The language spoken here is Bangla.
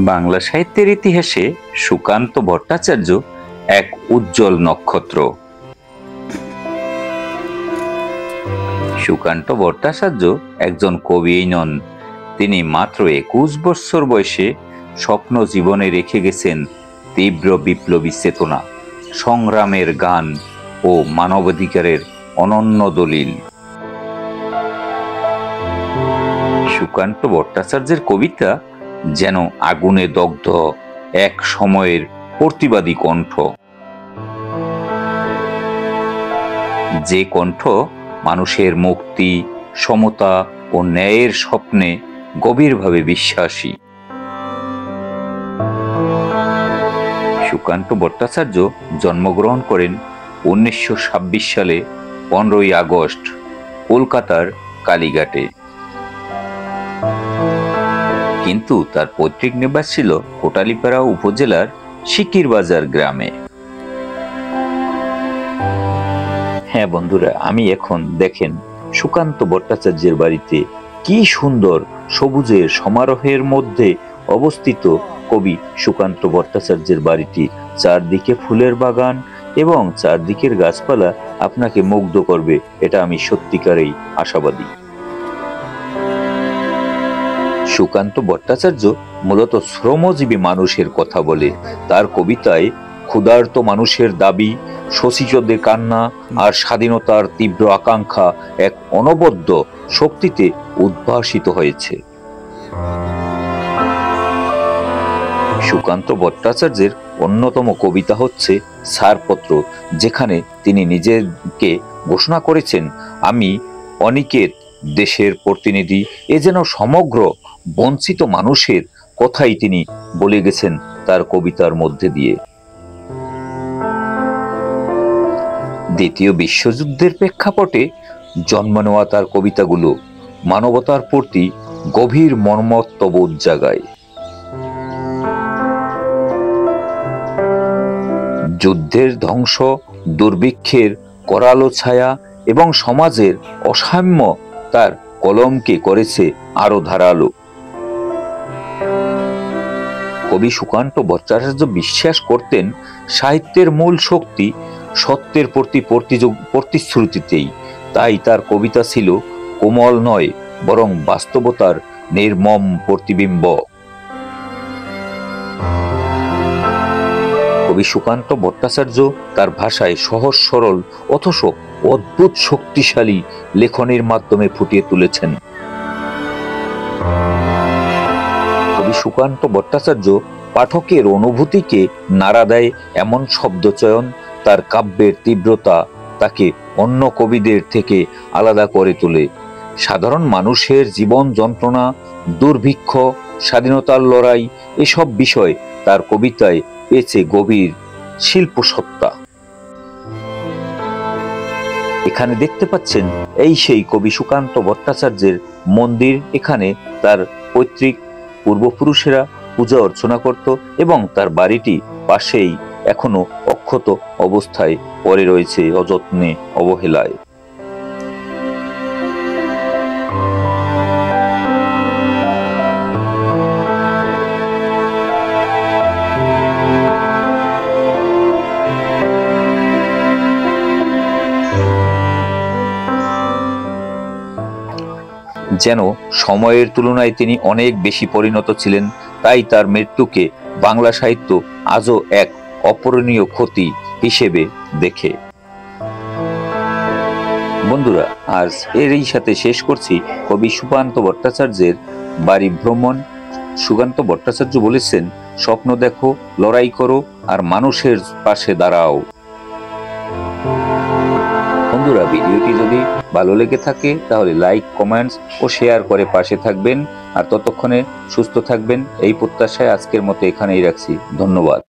বাংলা সাহিত্যের ইতিহাসে সুকান্ত ভট্টাচার্য এক উজ্জ্বল নক্ষত্র। সুকান্ত ভট্টাচার্য একজন কবিই নন, তিনি মাত্র 21 বছর বয়সে স্বপ্ন জীবনে রেখে গেছেন তীব্র বিপ্লবী চেতনা, সংগ্রামের গান ও মানবাধিকারের অনন্য দলিল। সুকান্ত ভট্টাচার্যের কবিতা যেন আগুনে দগ্ধ এক সময়ের প্রতিবাদী কণ্ঠ, যে কণ্ঠ মানুষের মুক্তি, সমতা ও ন্যায়ের স্বপ্নে গভীরভাবে বিশ্বাসী। সুকান্ত ভট্টাচার্য জন্মগ্রহণ করেন 1926 সালে 15ই আগস্ট কলকাতার কালীঘাটে, কিন্তু তার পৈতৃক নিবাস ছিল কোটালীপাড়া উপজেলার সিকিরবাজার গ্রামে। হ্যাঁ বন্ধুরা, আমি এখন দেখেন সুকান্ত ভট্টাচার্যের বাড়িতে কি সুন্দর সবুজের সমারোহের মধ্যে অবস্থিত কবি সুকান্ত ভট্টাচার্যের বাড়িটি। চারদিকে ফুলের বাগান এবং চারদিকের গাছপালা আপনাকে মুগ্ধ করবে, এটা আমি সত্যিকারেই আশাবাদী। সুকান্ত ভট্টাচার্য মূলত শ্রমজীবী মানুষের কথা বলে। তার কবিতায় ক্ষুধার্ত মানুষের দাবি, শোষিতদের কান্না আর স্বাধীনতার তীব্র আকাঙ্ক্ষা এক অনবদ্য শক্তিতে উদ্ভাসিত হয়েছে। সুকান্ত ভট্টাচার্যের অন্যতম কবিতা হচ্ছে ছাড়পত্র, যেখানে তিনি নিজেকে ঘোষণা করেছেন, আমি অনিকেত দেশের প্রতিনিধি। এ যেন সমগ্র বঞ্চিত মানুষের কথাই তিনি বলে গেছেন তার কবিতার মধ্যে দিয়ে। দ্বিতীয় বিশ্বযুদ্ধের প্রেক্ষাপটে জন্ম নেওয়া তার কবিতাগুলো মানবতার প্রতি গভীর মর্মত্ববোধ জাগায়। যুদ্ধের ধ্বংস, দুর্ভিক্ষের করালো ছায়া এবং সমাজের অসাম্য তার কলমকে করেছে আরো ধারালো। কবি সুকান্ত ভট্টাচার্য বিশ্বাস করতেন সাহিত্যের মূল শক্তি সত্যের প্রতি প্রতিশ্রুতিতেই। তাই তার কবিতা ছিল কোমল নয়, বরং বাস্তবতার নির্মম প্রতিবিম্ব। কবি সুকান্ত ভট্টাচার্য তার ভাষায় সহজ সরল অথচ অদ্ভুত শক্তিশালী লেখনের মাধ্যমে ফুটিয়ে তুলেছেন। কবি সুকান্ত ভট্টাচার্য পাঠকের অনুভূতিকে নাড়া দেয় এমন শব্দচয়ন, তার কাব্যের তীব্রতা তাকে অন্য কবিদের থেকে আলাদা করে তোলে। সাধারণ মানুষের জীবন যন্ত্রণা, দুর্ভিক্ষ, স্বাধীনতার লড়াই, এসব বিষয় তার কবিতায় পেয়েছে গভীর শিল্পসত্তা। এখানে দেখতে পাচ্ছেন এই সেই কবি সুকান্ত ভট্টাচার্যের মন্দির। এখানে তার পৈতৃক পূর্বপুরুষেরা পূজা অর্চনা করত এবং তার বাড়িটি পাশেই এখনো অক্ষত অবস্থায় পড়ে রয়েছে অযত্নে, অবহেলায়। যেন সময়ের তুলনায় তিনি অনেক বেশি পরিণত ছিলেন, তাই তার মৃত্যুকে বাংলা সাহিত্য আজও এক অপূরণীয় ক্ষতি হিসেবে দেখে। বন্ধুরা, আজ এরই সাথে শেষ করছি কবি সুকান্ত ভট্টাচার্যের বাড়ি ভ্রমণ। সুকান্ত ভট্টাচার্য বলেছেন, স্বপ্ন দেখো, লড়াই করো আর মানুষের পাশে দাঁড়াও। বন্ধুরা, ভিডিওটি যদি ভালো লেগে থাকে তাহলে লাইক, কমেন্টস ও শেয়ার করে পাশে থাকবেন। আর ততক্ষণে সুস্থ থাকবেন এই প্রত্যাশায় আজকের মতো এখানেই রাখছি। ধন্যবাদ।